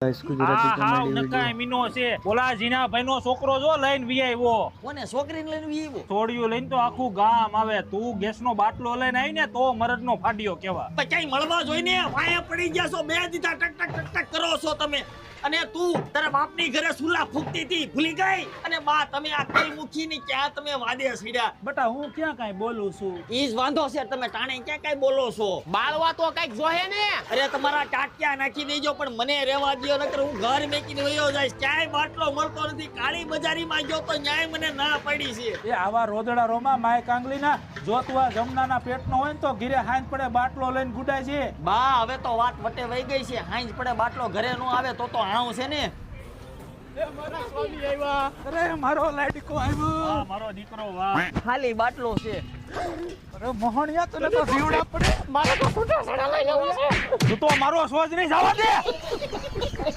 Gujarati comedy video મીનો છે ઓલા જીના ભાઈનો છોકરો જો લઈને વી આવ્યો. કોને છોકરીને લઈને વી આવ્યો? છોડ્યું લઈને તો આખું ગામ આવે. તું ગેસનો બાટલો લઈને આવી ને તો મરદનો ફાડ્યો કેવા. ક્યાંય મળવા જોઈને વાયા પડી ગયા છો બે દીધા ટક ટક ટક ટક કરો છો તમે. અને તું તારા બાપની ઘરે સુલા ફૂંકતી હતી ભૂલી ગઈ? અને બા તમે આ કઈ મુખી ની ક્યાં તમે વાદે સીડ્યા? બટા હું ક્યાં કાઈ બોલું છું? ઈજ વાંધો છે તમે ટાણે ક્યાં કઈ બોલો છો? બાળવા તો કઈક જોહે ને. અરે તમારા ટાટિયા નાખી દેજો પણ મને રહેવા દ્યો નકર હું ઘર મેકીને વયો જઈશ. ક્યાંય બાટલો મળતો નથી. કાળી બજારીમાં ગયો તો ન્યાય મને ના પડી છે. એ આવા રોદડા રોમા માય કાંગલીના જો તું આ જમનાના પેટનો હોય ને તો ઘીરે હાંજ પડે બાટલો લઈને ગુડાય છે. બા હવે તો વાત વટે વઈ ગઈ છે. હાંજ પડે બાટલો ઘરે નો આવે તો હાઉ છે ને. એ મારા સ્વામી આવ્યા. અરે મારો લાડકો આવ્યો. મારો દીકરો વાહ. ખાલી બાટલો છે. અરે મોહણિયા તને તો જીવડા પડે. મારે તો છૂટા સડા લઈ લેવું છે. તું તો મારો સોજ નહીં જવા દે.